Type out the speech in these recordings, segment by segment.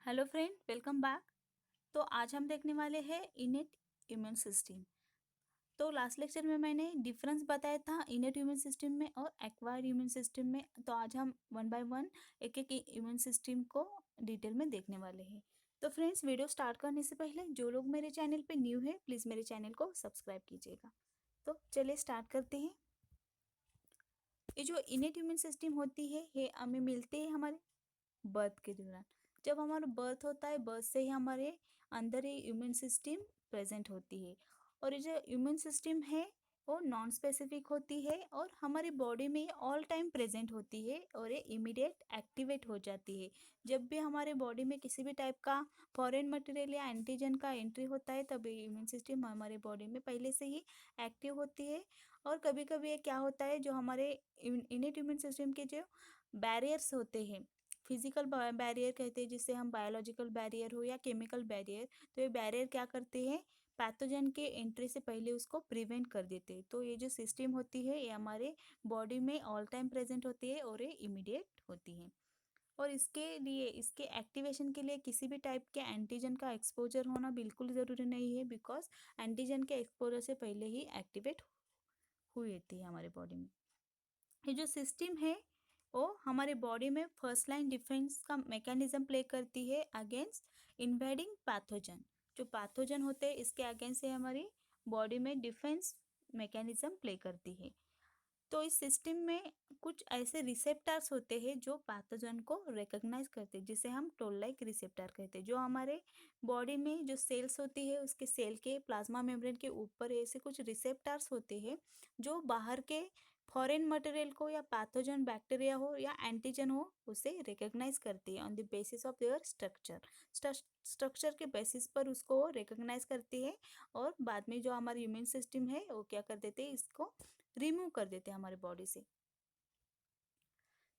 Hello friend, welcome back. तो आज हम देखने वाले हैं इनेट इम्यून सिस्टम। तो लास्ट लेक्चर में मैंने डिफरेंस बताया था इनेट इम्यून सिस्टम में और एक्वायर्ड इम्यून सिस्टम में। तो आज हम वन बाय वन एक एक इम्यून सिस्टम को डिटेल में देखने वाले हैं। तो फ्रेंड्स, वीडियो स्टार्ट करने से पहले जो लोग मेरे चैनल पे न्यू है प्लीज़ मेरे चैनल को सब्सक्राइब कीजिएगा। तो चलिए स्टार्ट करते हैं। ये जो इनेट इम्यून सिस्टम होती है ये हमें मिलती है हमारे बर्थ के दौरान। जब हमारा बर्थ होता है, बर्थ से ही हमारे अंदर ही इम्यून सिस्टम प्रेजेंट होती है। और ये जो इम्यून सिस्टम है वो नॉन स्पेसिफिक होती है और हमारी बॉडी में ऑल टाइम प्रेजेंट होती है और ये इमीडिएट एक्टिवेट हो जाती है। जब भी हमारे बॉडी में किसी भी टाइप का फॉरेन मटेरियल या एंटीजन का एंट्री होता है तब ये इम्यून सिस्टम हमारे बॉडी में पहले से ही एक्टिव होती है। और कभी कभी ये क्या होता है, जो हमारे इनेट इम्यून सिस्टम के जो बैरियर्स होते हैं, फिजिकल बैरियर कहते हैं जिसे हम बायोलॉजिकल बैरियर हो या केमिकल बैरियर, तो ये बैरियर क्या करते हैं, पैथोजन के एंट्री से पहले उसको प्रिवेंट कर देते हैं। तो ये जो सिस्टम होती है ये हमारे बॉडी में ऑल टाइम प्रेजेंट होती है और ये इमीडिएट होती है। और इसके लिए, इसके एक्टिवेशन के लिए किसी भी टाइप के एंटीजन का एक्सपोजर होना बिल्कुल ज़रूरी नहीं है, बिकॉज एंटीजन के एक्सपोजर से पहले ही एक्टिवेट हुई रहती है हमारे बॉडी में। ये जो सिस्टम है वो हमारे बॉडी में फर्स्ट लाइन डिफेंस का मैकेनिज्म प्ले करती है अगेंस्ट इन्वेडिंग पैथोजन। जो पैथोजन होते हैं इसके अगेंस्ट से हमारी बॉडी में डिफेंस मैकेनिज्म प्ले करती है। तो इस सिस्टम में कुछ ऐसे रिसेप्टर्स होते हैं जो पैथोजन को रिकॉग्नाइज करते हैं, जिसे हम टोल लाइक रिसेप्टर कहते हैं। जो हमारे बॉडी में जो सेल्स होती है उसके सेल के प्लाज्मा मेम्ब्रेन के ऊपर ऐसे कुछ रिसेप्टर्स होते हैं जो बाहर के फॉरेन मटेरियल को या पैथोजन बैक्टीरिया हो या एंटीजन हो उसे रिकॉग्नाइज करती है on the basis of their structure के बेसिस पर उसको रिकॉग्नाइज करती है। और बाद में जो हमारी इम्यून सिस्टम है वो क्या कर देते हैं, इसको रिमूव कर देते हैं हमारे बॉडी से।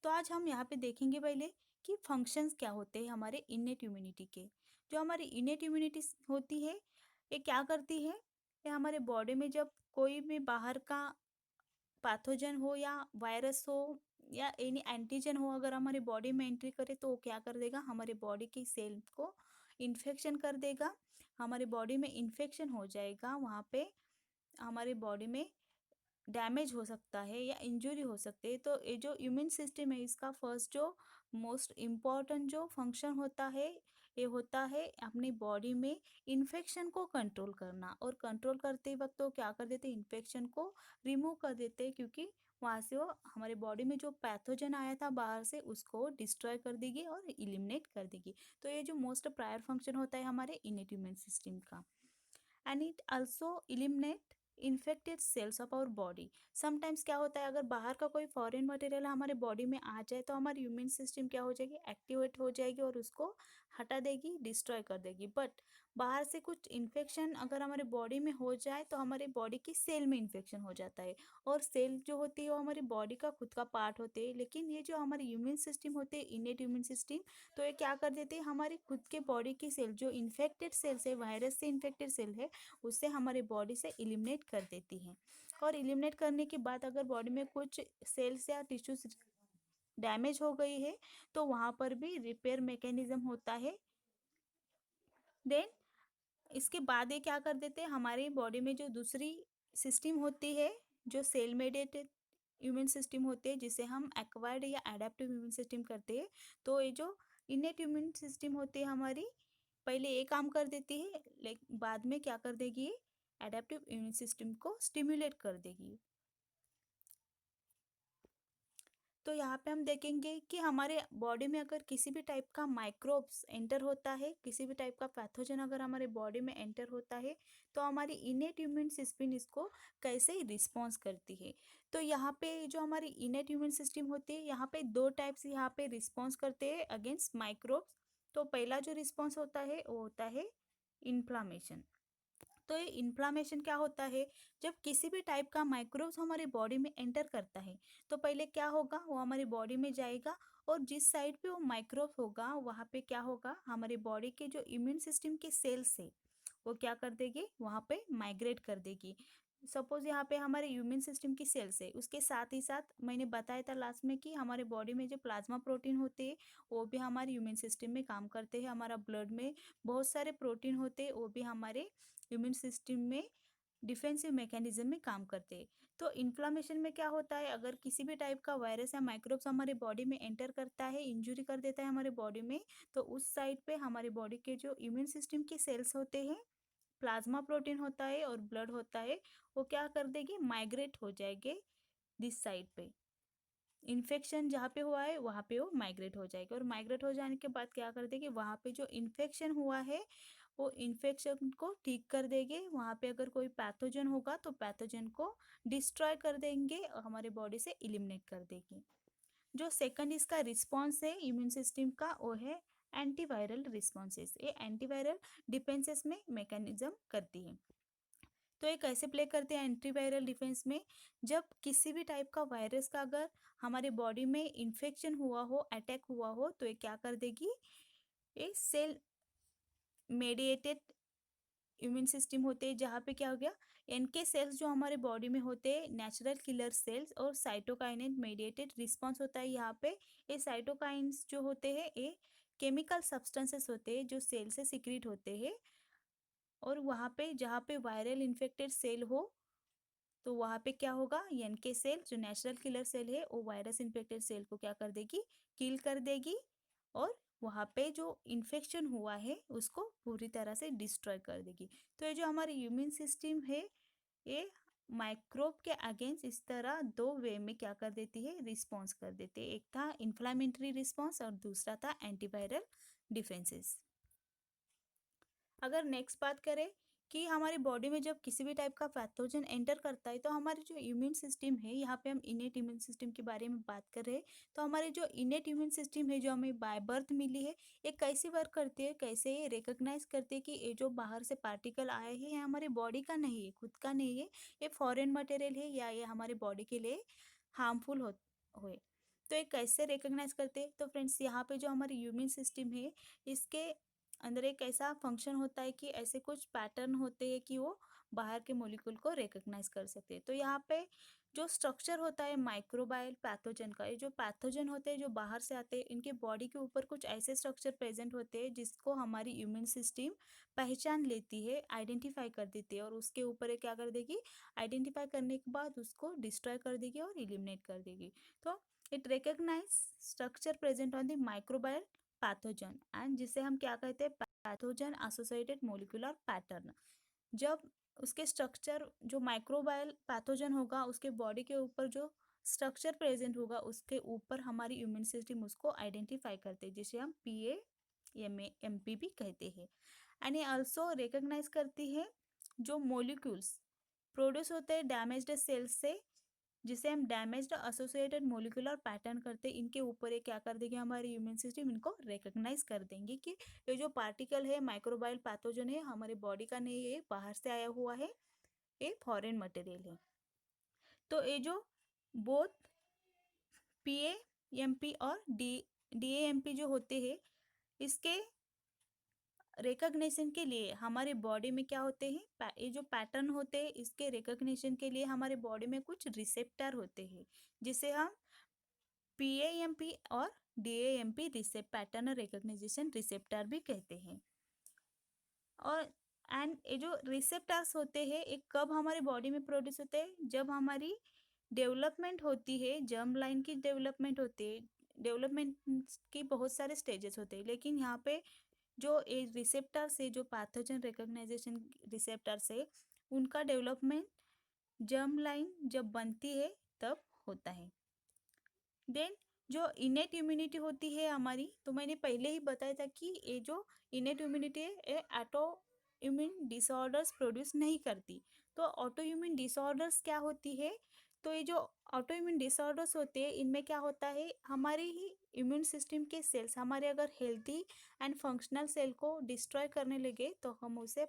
तो आज हम यहाँ पे देखेंगे पहले कि फंक्शंस क्या होते हैं हमारे इनेट इम्यूनिटी के। जो हमारी इनेट इम्यूनिटी होती है ये क्या करती है, ये हमारे बॉडी में जब कोई भी बाहर का पैथोजन हो या वायरस हो या एनी एंटीजन हो अगर हमारे बॉडी में एंट्री करे तो वो क्या कर देगा, हमारे बॉडी की सेल को इन्फेक्शन कर देगा। हमारे बॉडी में इन्फेक्शन हो जाएगा, वहाँ पे हमारे बॉडी में डैमेज हो सकता है या इंजरी हो सकती है। तो ये जो इम्यून सिस्टम है इसका फर्स्ट जो मोस्ट इम्पॉर्टेंट जो फंक्शन होता है ये होता है अपनी बॉडी में इन्फेक्शन को कंट्रोल करना। और कंट्रोल करते वक्त तो क्या कर देते, इन्फेक्शन को रिमूव कर देते, क्योंकि वहाँ से वो हमारे बॉडी में जो पैथोजन आया था बाहर से उसको डिस्ट्रॉय कर देगी और इलिमिनेट कर देगी। तो ये जो मोस्ट प्रायर फंक्शन होता है हमारे इनेट इम्यून सिस्टम का। And it also eliminate infected cells of our body. Sometimes क्या होता है, अगर बाहर का कोई फॉरेन मटेरियल हमारे बॉडी में आ जाए तो हमारी इम्यून सिस्टम क्या हो जाएगी, एक्टिवेट हो जाएगी और उसको हटा देगी, डिस्ट्रॉय कर देगी। बट बाहर से कुछ इन्फेक्शन अगर हमारे बॉडी में हो जाए तो हमारे बॉडी की सेल में इन्फेक्शन हो जाता है। और सेल जो होती है वो हमारी बॉडी का खुद का पार्ट होते हैं, लेकिन ये जो हमारी इम्यून सिस्टम होते हैं इनेट इम्यून सिस्टम, तो ये क्या कर देते हैं, हमारी खुद के बॉडी की सेल जो इन्फेक्टेड सेल्स है, वायरस से इन्फेक्टेड सेल है, उसे हमारे बॉडी से इलिमिनेट कर देती है। और इलिमिनेट करने के बाद अगर बॉडी में कुछ सेल्स या टिश्यूज डैमेज हो गई है तो वहाँ पर भी रिपेयर मैकेनिज्म होता है। देन इसके बाद ये क्या कर देते हैं, हमारी बॉडी में जो दूसरी सिस्टम होती है जो सेल मेडिएटेड इम्यून सिस्टम होते हैं जिसे हम एक्वायर्ड या एडेप्टिव इम्यून सिस्टम करते हैं। तो ये जो इनेट इम्यून सिस्टम होती है हमारी पहले ये काम कर देती है, लेकिन बाद में क्या कर देगी, एडेप्टिव इम्यून सिस्टम को स्टिमुलेट कर देगी। तो यहाँ पे हम देखेंगे कि हमारे बॉडी में अगर किसी भी टाइप का माइक्रोब्स एंटर होता है, किसी भी टाइप का पैथोजन अगर हमारे बॉडी में एंटर होता है तो हमारी इनेट इम्यून सिस्टम इसको कैसे रिस्पॉन्स करती है। तो यहाँ पे जो हमारी इनेट इम्यून सिस्टम होती है यहाँ पे दो टाइप्स यहाँ पे रिस्पॉन्स करते हैं अगेंस्ट माइक्रोब्स। तो पहला जो रिस्पॉन्स होता है वो होता है इन्फ्लामेशन। तो ये इन्फ्लामेशन क्या होता है, जब किसी भी टाइप का माइक्रोब्स हमारी बॉडी में एंटर करता है तो पहले क्या होगा, वो हमारी बॉडी में जाएगा और जिस साइड पे वो माइक्रोब होगा वहाँ पे क्या होगा, हमारी बॉडी के जो इम्यून सिस्टम के सेल्स है वो क्या कर देगी, वहाँ पे माइग्रेट कर देगी। सपोज यहाँ पे हमारे इम्यून सिस्टम की सेल्स है, उसके साथ ही साथ मैंने बताया था लास्ट में कि हमारे बॉडी में जो प्लाज्मा प्रोटीन होते हैं वो भी हमारे इम्यून सिस्टम में काम करते हैं। हमारा ब्लड में बहुत सारे प्रोटीन होते हैं, वो भी हमारे इम्यून सिस्टम में डिफेंसिव मैकेनिज्म में काम करते हैं। तो इन्फ्लामेशन में क्या होता है, अगर किसी भी टाइप का वायरस या माइक्रोब्स हमारे बॉडी में एंटर करता है, इंजुरी कर देता है हमारे बॉडी में, तो उस साइड पे हमारे बॉडी के जो इम्यून सिस्टम के सेल्स होते हैं, प्लाज्मा प्रोटीन होता है और ब्लड होता है, वो क्या कर देगी, माइग्रेट हो जाएंगे दिस साइड पे। इन्फेक्शन जहाँ पे हुआ है वहाँ पे वो माइग्रेट हो जाएगा, और माइग्रेट हो जाने के बाद क्या कर देगी, वहाँ पे जो इन्फेक्शन हुआ है वो इन्फेक्शन को ठीक कर देंगे। वहाँ पे अगर कोई पैथोजन होगा तो पैथोजन को डिस्ट्रॉय कर देंगे और हमारे बॉडी से इलिमिनेट कर देंगे। जो सेकंड इसका रिस्पॉन्स है इम्यून सिस्टम का, वो है एंटीवायरल रिस्पॉन्सेस। ये एंटीवायरल डिफेंसेस में मैकेनिज्म करती है। तो ये कैसे प्ले करते हैं एंटीवायरल डिफेंस में, जब किसी भी टाइप का वायरस का अगर हमारे बॉडी में इन्फेक्शन हुआ हो, अटैक हुआ हो, तो ये क्या कर देगी, ये सेल मेडिएटेड इम्यून सिस्टम होते हैं, जहाँ पे क्या हो गया, एनके सेल्स जो हमारे बॉडी में होते हैं, नेचुरल किलर सेल्स, और साइटोकाइनेट मेडिएटेड रिस्पॉन्स होता है यहाँ पे। ये साइटोकाइन्स जो होते हैं ये केमिकल सब्सटेंसेस होते हैं जो सेल से सिक्रीट होते हैं, और वहाँ पे जहाँ पे वायरल इन्फेक्टेड सेल हो तो वहाँ पे क्या होगा, एनके सेल जो नेचुरल किलर सेल है वो वायरस इन्फेक्टेड सेल को क्या कर देगी, किल कर देगी, और वहाँ पे जो इन्फेक्शन हुआ है उसको पूरी तरह से डिस्ट्रॉय कर देगी। तो ये जो हमारी इम्यून सिस्टम है, ये माइक्रोब के अगेंस्ट इस तरह दो वे में क्या कर देती है, रिस्पॉन्स कर देती है। एक था इन्फ्लामेटरी रिस्पॉन्स और दूसरा था एंटीवायरल डिफेंसेस। अगर नेक्स्ट बात करें कि हमारी बॉडी में जब किसी भी टाइप का पैथोजन एंटर करता है तो हमारे जो इम्यून सिस्टम है, यहाँ पे हम इनेट इम्यून सिस्टम के बारे में बात कर रहे हैं, तो हमारे जो इनेट इम्यून सिस्टम है जो हमें बाय बर्थ मिली है, ये कैसे वर्क करती है, कैसे ये रिकॉग्नाइज करती है कि ये जो बाहर से पार्टिकल आए हैं ये हमारे बॉडी का नहीं है, खुद का नहीं है, ये फॉरेन मटेरियल है या ये हमारे बॉडी के लिए हार्मफुल हुए। तो ये कैसे रिकॉग्नाइज करते हैं, तो फ्रेंड्स यहाँ पे जो हमारी इम्यून सिस्टम है इसके अंदर एक ऐसा फंक्शन होता है कि ऐसे कुछ पैटर्न होते हैं कि वो बाहर के मॉलिक्यूल को रिकॉग्नाइज कर सकते हैं। तो यहाँ पे जो स्ट्रक्चर होता है माइक्रोबायल पैथोजन का, ये जो पैथोजन होते हैं जो बाहर से आते हैं, इनके बॉडी के ऊपर कुछ ऐसे स्ट्रक्चर प्रेजेंट होते हैं जिसको हमारी इम्यून सिस्टम पहचान लेती है, आइडेंटिफाई कर देती है, और उसके ऊपर ये क्या कर देगी, आइडेंटिफाई करने के बाद उसको डिस्ट्रॉय कर देगी और इलिमिनेट कर देगी। तो it recognise structure present on the microbial pathogen and जिसे हम क्या कहते हैं, पैथोजन एसोसिएटेड मोलिकुलर पैटर्न। जब उसके स्ट्रक्चर जो माइक्रोबायल पैथोजन होगा उसके बॉडी के ऊपर जो स्ट्रक्चर प्रेजेंट होगा उसके ऊपर हमारी इम्यून सिस्टम उसको आइडेंटिफाई करते हैं, जिसे हम PAMP भी कहते हैं। एंड ये ऑल्सो रिकॉग्नाइज करती है जो मोलिक्यूल्स प्रोड्यूस होते हैं डैमेज्ड सेल्स से, जिसे हम डैमेज्ड एसोसिएटेड मोलिकुलर पैटर्न करते हैं, इनके ऊपर ये क्या कर देंगे, हमारी इम्यून सिस्टम इनको रिकॉग्नाइज कर देंगे कि ये जो पार्टिकल है माइक्रोबायल पैथोजन है हमारे बॉडी का नहीं है, बाहर से आया हुआ है, ये फॉरेन मटेरियल है। तो ये जो बोथ PAMP और DAMP जो होते हैं, इसके रिकॉग्निशन के लिए हमारे बॉडी में क्या होते हैं, ये जो पैटर्न होते हैं इसके रिकॉग्निशन के लिए हमारे बॉडी में कुछ रिसेप्टर होते हैं, जिसे हम PAMP और DAMP रिसेप्ट पैटर्न रिकॉग्निशन रिसेप्टर भी कहते हैं। और एंड ये जो रिसेप्टर्स होते हैं एक कब हमारे बॉडी में प्रोड्यूस होते हैं, जब हमारी डेवलपमेंट होती है, जर्म लाइन की डेवलपमेंट होती है। डेवलपमेंट की बहुत सारे स्टेजेस होते हैं, लेकिन यहाँ पे जो ये रिसेप्टर्स है, जो पैथोजन रिकॉग्नाइजेशन रिसेप्टर्स है, उनका डेवलपमेंट जर्म लाइन जब बनती है तब होता है। देन जो इनेट इम्यूनिटी होती है हमारी, तो मैंने पहले ही बताया था कि ये जो इनेट इम्यूनिटी है ये ऑटो इम्यून डिसऑर्डर्स प्रोड्यूस नहीं करती। तो ऑटो इम्यून डिसऑर्डर्स क्या होती है, तो ये जो ऑटो इम्यून डिसऑर्डर्स होते हैं इनमें क्या होता है, हमारी ही इम्यून सिस्टम के सेल्स हमारे अगर हेल्थी एंड फंक्शनल सेल को डिस्ट्रॉय करने लगे तो हम उसे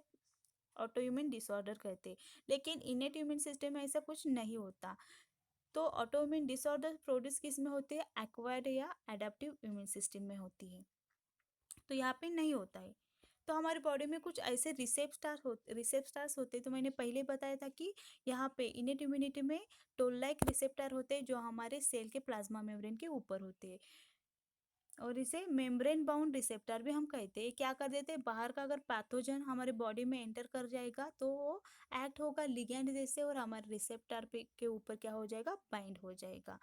ऑटो इम्यून डिसऑर्डर कहते हैं। लेकिन इनेट इम्यून सिस्टम में ऐसा कुछ नहीं होता। तो ऑटोइम्यून डिसऑर्डर प्रोड्यूस किस में होते हैं, एक्वायर्ड या एडेप्टिव इम्यून सिस्टम में होती है, तो यहाँ पे नहीं होता है। तो हमारे बॉडी में कुछ ऐसे रिसेप्टार्स होते, तो मैंने पहले बताया था कि यहाँ पे इनेट इम्यूनिटी में टोल लाइक रिसेप्टर होते हैं जो हमारे सेल के प्लाज्मा मेम्ब्रेन के ऊपर होते हैं, और इसे मेम्ब्रेन बाउंड रिसेप्टर भी हम कहते हैं। क्या कर देते हैं, बाहर का अगर पैथोजन हमारे बॉडी में एंटर कर जाएगा तो वो एक्ट होगा लिगैंड जैसे, और हमारे रिसेप्टर पे के ऊपर क्या हो जाएगा, बाइंड हो जाएगा।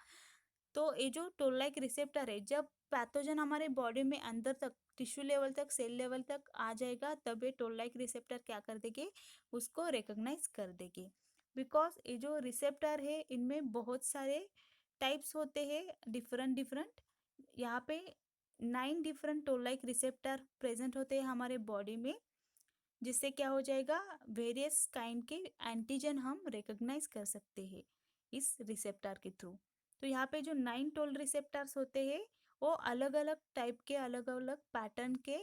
तो ये जो टोल लाइक रिसेप्टर है, जब पैथोजन हमारे बॉडी में अंदर तक टिश्यू लेवल तक सेल लेवल तक आ जाएगा, तब ये टोल लाइक रिसेप्टर क्या कर देंगे, उसको रिकॉग्नाइज कर देंगे। बिकॉज ये जो रिसेप्टर है इनमें बहुत सारे टाइप्स होते हैं, डिफरेंट डिफरेंट। यहाँ पे 9 different toll like receptor present होते हैं हमारे बॉडी में, जिससे क्या हो जाएगा, वेरियस काइंड के एंटीजन हम रिकॉग्नाइज कर सकते हैं इस रिसेप्टर के थ्रू। तो यहाँ पे जो 9 टोल रिसेप्टर्स होते हैं वो अलग अलग टाइप के, अलग अलग पैटर्न के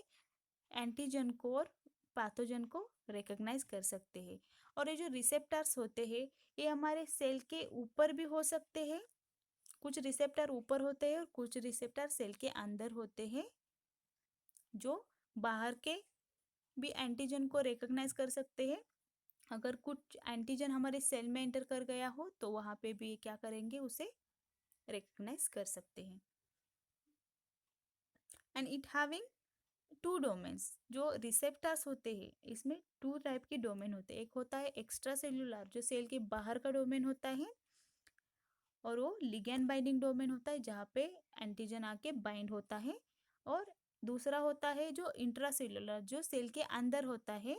एंटीजन को और पैथोजन को रिकॉग्नाइज कर सकते हैं। और ये जो रिसेप्टर्स होते हैं ये हमारे सेल के ऊपर भी हो सकते हैं, कुछ रिसेप्टर ऊपर होते हैं और कुछ रिसेप्टर सेल के अंदर होते हैं, जो बाहर के भी एंटीजन को रिकॉग्नाइज कर सकते हैं। अगर कुछ एंटीजन हमारे सेल में एंटर कर गया हो तो वहाँ पे भी क्या करेंगे, उसे रिकॉग्नाइज कर सकते हैं। And it having two domains, जो रिसेप्टर्स होते हैं इसमें टू टाइप के डोमेन होते हैं। एक होता है एक्स्ट्रा सेल्यूलर, जो सेल के बाहर का डोमेन होता है, और वो लिगैंड बाइंडिंग डोमेन होता है जहाँ पे एंटीजन आके बाइंड होता है। और दूसरा होता है जो इंट्रासेल्यूलर, जो सेल के अंदर होता है।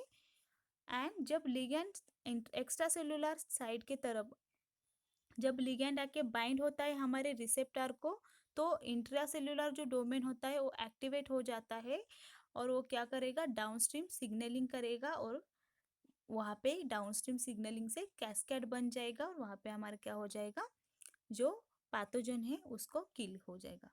एंड जब लिगैंड एक्स्ट्रा सेल्यूलर साइड के तरफ जब लिगैंड आके बाइंड होता है हमारे रिसेप्टर को, तो इंट्रासेल्यूलर जो डोमेन होता है वो एक्टिवेट हो जाता है, और वो क्या करेगा, डाउनस्ट्रीम सिग्नलिंग करेगा, और वहाँ पे डाउनस्ट्रीम सिग्नलिंग से कैस्केड बन जाएगा, और वहाँ पे हमारा क्या हो जाएगा, जो पैथोजन है उसको किल हो जाएगा।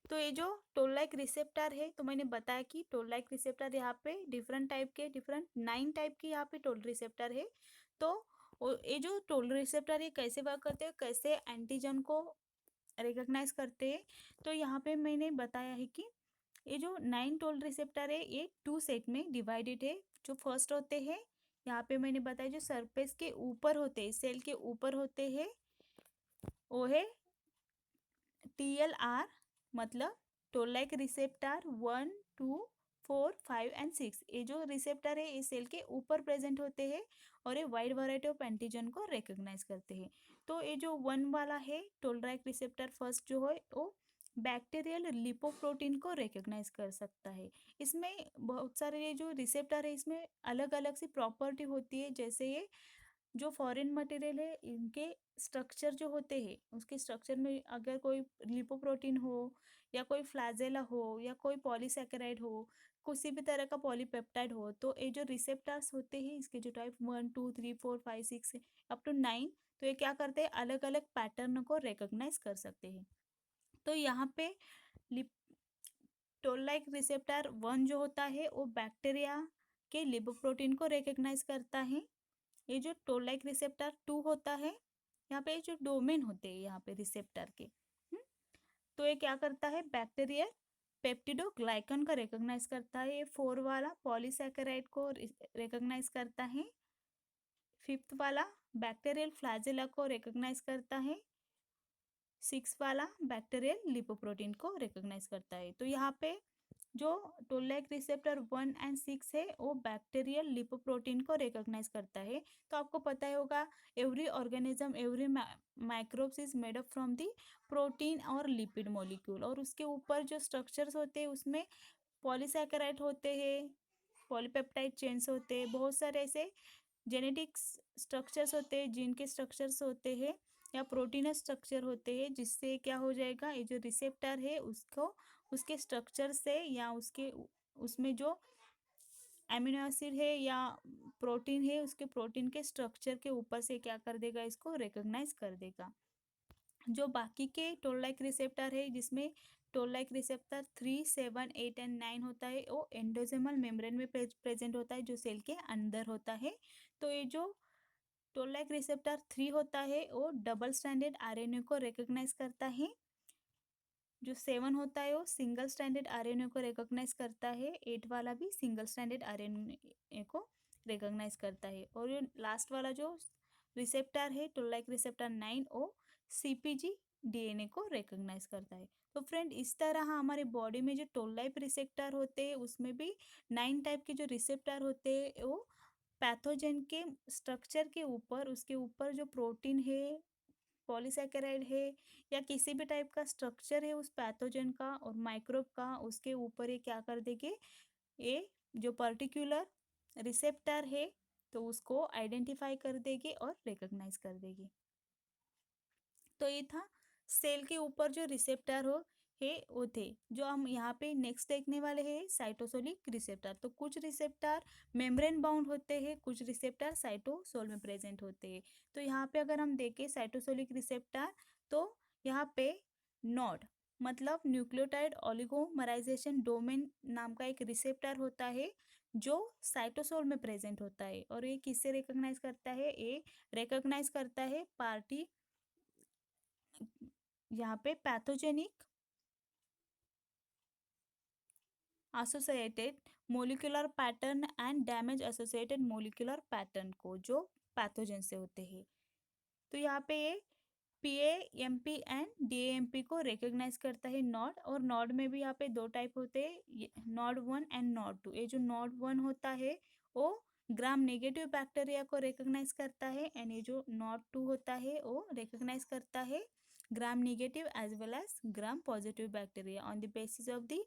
तो ये जो टोल लाइक रिसेप्टर है, तो मैंने बताया कि टोल लाइक रिसेप्टर यहाँ पे डिफरेंट टाइप के, डिफरेंट 9 टाइप के यहाँ पे टोल रिसेप्टर है। तो ये जो टोल रिसेप्टर है कैसे वर्क करते हैं, कैसे एंटीजन को रिकॉग्नाइज करते हैं, तो यहाँ पे मैंने बताया है कि ये जो 9 टोल रिसेप्टर है ये 2 सेट में डिवाइडेड है। जो फर्स्ट होते हैं, यहाँ पे मैंने बताया जो सरफेस के ऊपर होते हैं, सेल के ऊपर होते हैं, वो है TLR, मतलब टोल लाइक रिसेप्टर 1, 2, 4, 5 एंड 6। ये जो रिसेप्टर है ये सेल के ऊपर प्रेजेंट होते हैं, और ये वाइड वैरायटी ऑफ एंटीजन को रिकॉग्नाइज करते हैं। तो ये जो 1 वाला है टोल लाइक रिसेप्टर, फर्स्ट जो है वो बैक्टीरियल लिपोप्रोटीन को रिकॉग्नाइज कर सकता है। इसमें बहुत सारे ये जो रिसेप्टर है इसमें अलग अलग सी प्रॉपर्टी होती है, जैसे ये जो फॉरेन मटेरियल है इनके स्ट्रक्चर जो होते हैं, उसके स्ट्रक्चर में अगर कोई लिपोप्रोटीन हो, या कोई फ्लैजेला हो, या कोई पॉलीसैकेराइड हो, किसी भी तरह का पॉलीपेप्टाइड हो, तो ये जो रिसेप्टर्स होते हैं इसके जो टाइप 1, 2, 3, 4, 5, 6 अप टू 9, तो ये क्या करते हैं, अलग अलग पैटर्न को रिकॉग्नाइज कर सकते हैं। तो यहाँ पे टोल लाइक रिसेप्टर 1 जो होता है वो बैक्टीरिया के लिपोप्रोटीन को रिकॉग्नाइज करता है। ये जो टोल लाइक रिसेप्टर 2 होता है, यहाँ पे जो डोमेन होते हैं यहाँ पे रिसेप्टर के, तो ये क्या करता है, बैक्टीरियल पेप्टिडोग्लाइकन का रिकॉग्नाइज करता है। ये 4 वाला पॉलीसैकेराइड को रिकॉग्नाइज करता है। 5th वाला बैक्टीरियल फ्लैजेला को रिकॉग्नाइज करता है। 6 वाला बैक्टीरियल लिपोप्रोटीन को रिकॉग्नाइज करता है। तो यहाँ पे जो टोल लाइक रिसेप्टर 1 एंड 6 है वो बैक्टीरियल लिपोप्रोटीन को रिकॉग्नाइज करता है। तो आपको पता ही होगा, every organism, every microbes is made up from the protein और लिपिड मॉलिक्यूल, और उसके ऊपर जो स्ट्रक्चर्स होते हैं उसमें पॉलीसैकेराइड होते हैं, पॉलीपेप्टाइड चेन्स होते हैं, बहुत सारे ऐसे जेनेटिक्स स्ट्रक्चर्स होते हैं, जीन के स्ट्रक्चर्स होते हैं, या प्रोटीनस स्ट्रक्चर होते हैं, जिससे क्या हो जाएगा, ये जो रिसेप्टर है उसको उसके स्ट्रक्चर से, या उसके उसमें जो एमिनो एसिड है या प्रोटीन है उसके प्रोटीन के स्ट्रक्चर के ऊपर से क्या कर देगा, इसको रिकॉग्नाइज कर देगा। जो बाकी के टोल लाइक रिसेप्टर है, जिसमें टोल लाइक रिसेप्टर 3, 7, 8 एंड 9 होता है, वो एंडोजेमल मेम्ब्रेन में प्रेजेंट होता है, जो सेल के अंदर होता है। तो ये जो टोल लाइक रिसेप्टर 3 होता है वो डबल स्ट्रैंडेड RNA को रिकॉग्नाइज करता है, जो 7 होता है वो सिंगल स्ट्रैंडेड आरएनए को रिकॉग्नाइज करता है, 8 वाला भी सिंगल स्ट्रैंडेड आरएनए को रिकॉग्नाइज करता है, और ये लास्ट वाला जो रिसेप्टर है टोल लाइक रिसेप्टर 9 वो सीपीजी डीएनए को रिकॉग्नाइज करता है। तो फ्रेंड इस तरह हमारे बॉडी में जो टोल लाइक रिसेप्टर होते हैं उसमें भी 9 टाइप के जो रिसेप्टर होते हैं वो पैथोजन के स्ट्रक्चर के ऊपर, उसके ऊपर जो प्रोटीन है, पॉलीसैकेराइड है, या किसी भी टाइप का स्ट्रक्चर है उस पैथोजन का और माइक्रोब का, उसके ऊपर ये क्या कर देंगे, ये जो पर्टिकुलर रिसेप्टर है तो उसको आइडेंटिफाई कर देगी और रिकॉग्नाइज कर देगी। तो ये था सेल के ऊपर जो रिसेप्टर हो है वो थे। जो हम यहाँ पे नेक्स्ट देखने वाले हैं साइटोसोलिक रिसेप्टर। तो कुछ रिसेप्टर मेम्ब्रेन बाउंड होते हैं, कुछ रिसेप्टर साइटोसोल में प्रेजेंट होते हैं। तो यहाँ पे अगर हम देखें साइटोसोलिक रिसेप्टर, तो यहाँ पे नॉड मतलब न्यूक्लियोटाइड ओलिगोमराइजेशन डोमेन नाम का एक रिसेप्टर होता है जो साइटोसोल में प्रेजेंट होता है, और ये किससे रिकॉग्नाइज करता है, ये रिकॉग्नाइज करता है पार्टी यहाँ पे pathogenic associated molecular pattern and damage associated molecular pattern को, जो पैथोजन से होते हैं। तो यहाँ पे ये पीएएमपी एंड डीएएमपी को रिकॉग्नाइज करता है नॉड, और नॉड में भी यहाँ पे दो टाइप होते हैं, नॉड 1 एंड नॉड 2। ये जो नॉड 1 होता है वो ग्राम नेगेटिव बैक्टीरिया को रिकॉग्नाइज करता है, एंड ये जो नॉड 2 होता है वो रिकॉग्नाइज करता है gram negative as well as gram positive bacteria on the basis of the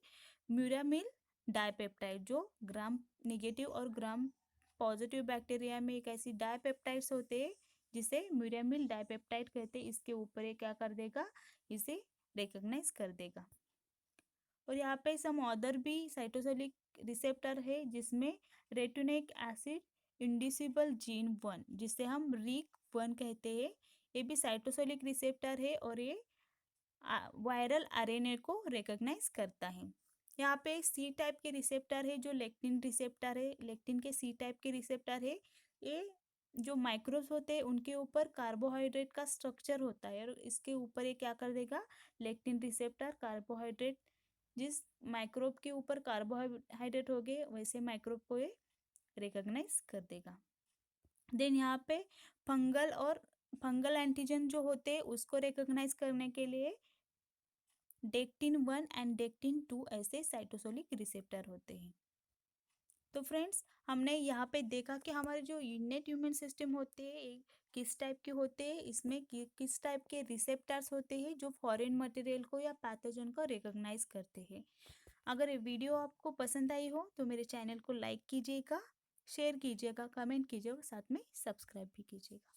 muramyl dipeptide. जो ग्राम नेगेटिव और ग्राम पॉजिटिव बैक्टीरिया में एक ऐसी डाइपेप्टाइड्स होते हैं जिसे म्यूरामिल डाइपेप्टाइड कहते हैं, इसके ऊपर ये क्या कर देगा, इसे रिकॉग्नाइज कर देगा। और यहाँ पे सम अदर भी साइटोसोलिक रिसेप्टर है जिसमें रेटिनोइक एसिड इंडिसिबल जीन 1 जिसे हम रीक 1 कहते हैं, ये भी साइटोसोलिक रिसेप्टर है और ये वायरल आरएनए को रिकॉग्नाइज करता है। यहाँ पे सी टाइप के रिसेप्टर है जो लेक्टिन रिसेप्टर है, लेक्टिन के सी टाइप के रिसेप्टर है। ये जो माइक्रोब्स होते हैं उनके ऊपर कार्बोहाइड्रेट का स्ट्रक्चर होता है, और इसके ऊपर ये क्या कर देगा, लेक्टिन रिसेप्टर कार्बोहाइड्रेट, जिस माइक्रोब के ऊपर कार्बोहाइड्रेट हो गए वैसे माइक्रोब को ये रिकॉग्नाइज कर देगा। देन यहाँ पे फंगल एंटीजन जो होते हैं उसको रिकॉग्नाइज करने के लिए डेक्टिन 1 एंड डेक्टिन 2 ऐसे साइटोसोलिक रिसेप्टर होते हैं। तो फ्रेंड्स हमने यहाँ पे देखा कि हमारे जो इनेट ह्यूमन सिस्टम होते हैं किस टाइप के होते हैं, इसमें किस टाइप के रिसेप्टर्स होते हैं जो फॉरेन मटेरियल को या पैथोजन को रिकॉग्नाइज करते हैं। अगर ये वीडियो आपको पसंद आई हो तो मेरे चैनल को लाइक कीजिएगा, शेयर कीजिएगा, कमेंट कीजिएगा, साथ में सब्सक्राइब भी कीजिएगा।